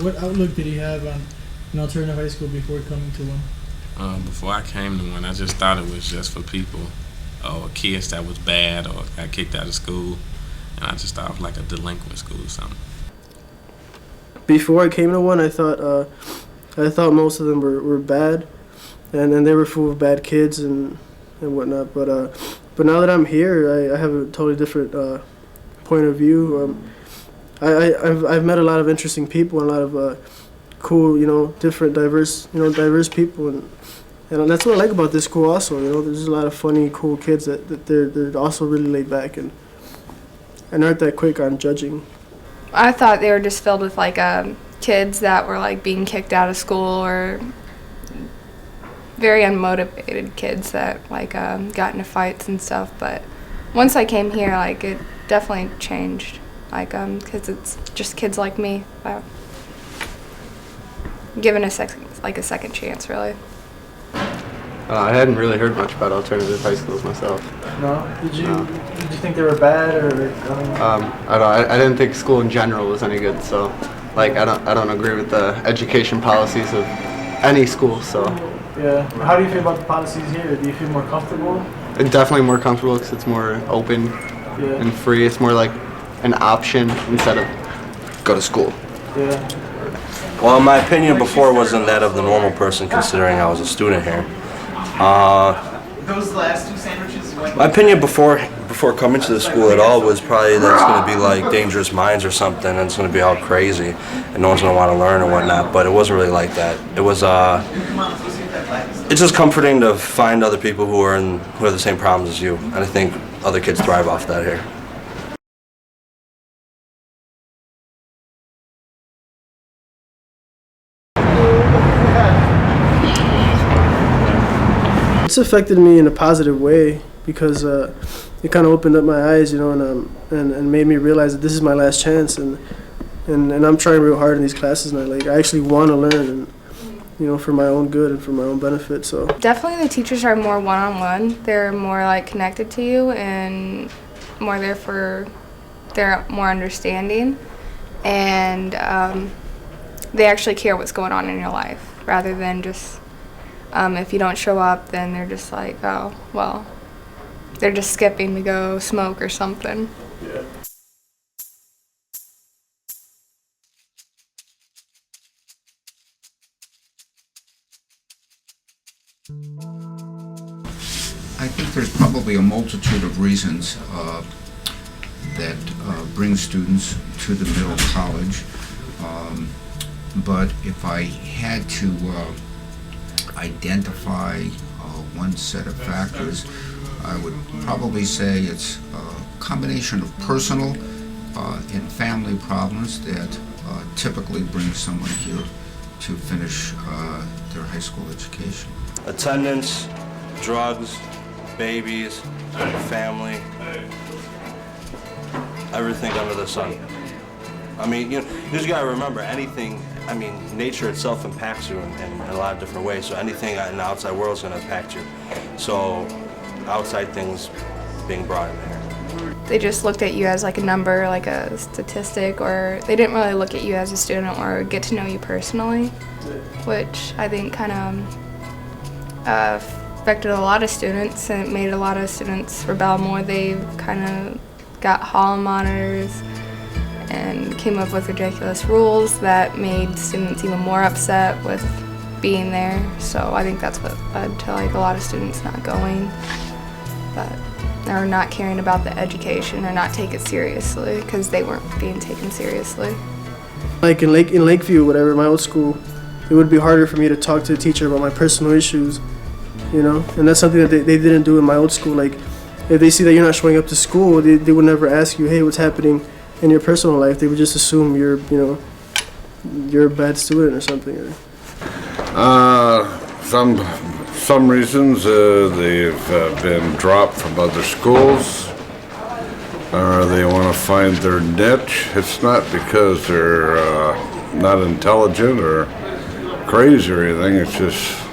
what outlook did he have on an alternative high school before coming to one? Before I came to one, I just thought it was just for people or kids that was bad or got kicked out of school, and I just thought it was like a delinquent school or something. Before I came to one, I thought most of them were bad, and they were full of bad kids and whatnot. But now that I'm here, I have a totally different point of view. I've met a lot of interesting people and a lot of cool, different, diverse people, and that's what I like about this school. Also, there's a lot of funny, cool kids that they're also really laid back and aren't that quick on judging. I thought they were just filled with kids that were being kicked out of school, or very unmotivated kids that got into fights and stuff. But once I came here, it definitely changed. Because it's just kids like me, given a second chance, really. I hadn't really heard much about alternative high schools myself. No? Did you think they were bad or? I didn't think school in general was any good. So, I don't agree with the education policies of any school. So. Yeah. How do you feel about the policies here? Do you feel more comfortable? Definitely more comfortable because it's more open and free. It's more like an option instead of go to school. Yeah. Well, my opinion before wasn't that of the normal person, considering I was a student here. Those last two sandwiches. My opinion before coming to the school at all was probably that it's going to be like Dangerous Minds or something, and it's going to be all crazy, and no one's going to want to learn or whatnot. But it wasn't really like that. It was it's just comforting to find other people who have the same problems as you, and I think other kids thrive off that here. It's affected me in a positive way because it kind of opened up my eyes, and made me realize that this is my last chance, and I'm trying real hard in these classes, and I actually want to learn, and for my own good and for my own benefit. So definitely, the teachers are more one-on-one. They're more connected to you and more there they're more understanding, and they actually care what's going on in your life rather than just. If you don't show up, then they're just oh, well, they're just skipping to go smoke or something. Yeah. I think there's probably a multitude of reasons that bring students to the Middle College, but if I had to identify one set of factors, I would probably say it's a combination of personal and family problems that typically bring someone here to finish their high school education. Attendance, drugs, babies, family, everything under the sun. I mean, you just gotta remember, nature itself impacts you in a lot of different ways. So anything in the outside world is gonna impact you. So outside things being brought in there. They just looked at you as a number, a statistic, or they didn't really look at you as a student or get to know you personally, which I think kind of affected a lot of students, and it made a lot of students rebel more. They kind of got hall monitors and came up with ridiculous rules that made students even more upset with being there. So I think that's what led to a lot of students not going, or not caring about the education or not take it seriously because they weren't being taken seriously. In Lakeview, whatever, my old school, it would be harder for me to talk to the teacher about my personal issues, and that's something that they didn't do in my old school. If they see that you're not showing up to school, they would never ask you, hey, what's happening in your personal life. They would just assume you're a bad student or something. Some reasons they've been dropped from other schools, or they want to find their niche. It's not because they're not intelligent or crazy or anything. It's just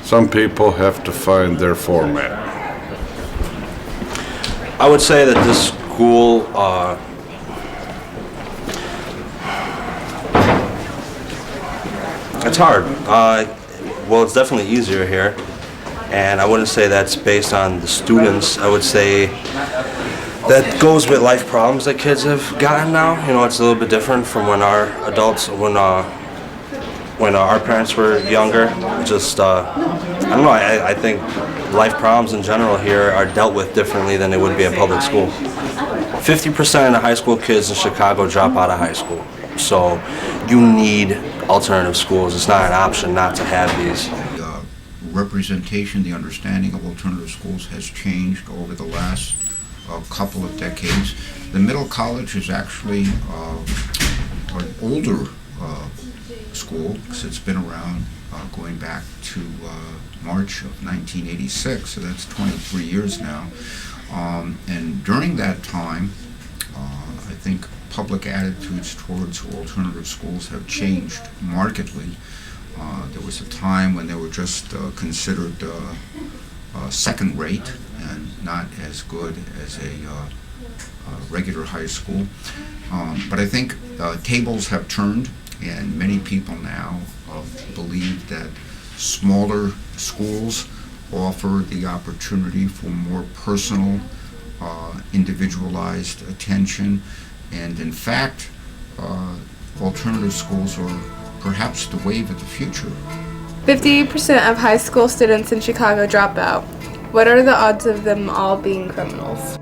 some people have to find their format. I would say that this school It's hard. Well, it's definitely easier here, and I wouldn't say that's based on the students. I would say that goes with life problems that kids have gotten now. You know, it's a little bit different from when our parents were younger. Just, I don't know, I think life problems in general here are dealt with differently than they would be in public school. 50% of the high school kids in Chicago drop out of high school. So you need alternative schools. It's not an option not to have these. The representation, the understanding of alternative schools has changed over the last couple of decades. The Middle College is actually an older school, because it's been around going back to March of 1986, so that's 23 years now. And during that time, I think public attitudes towards alternative schools have changed markedly. There was a time when they were just considered second rate and not as good as a regular high school. But I think tables have turned, and many people now believe that smaller schools offer the opportunity for more personal, individualized attention, and in fact, alternative schools are perhaps the wave of the future. 50% of high school students in Chicago drop out. What are the odds of them all being criminals?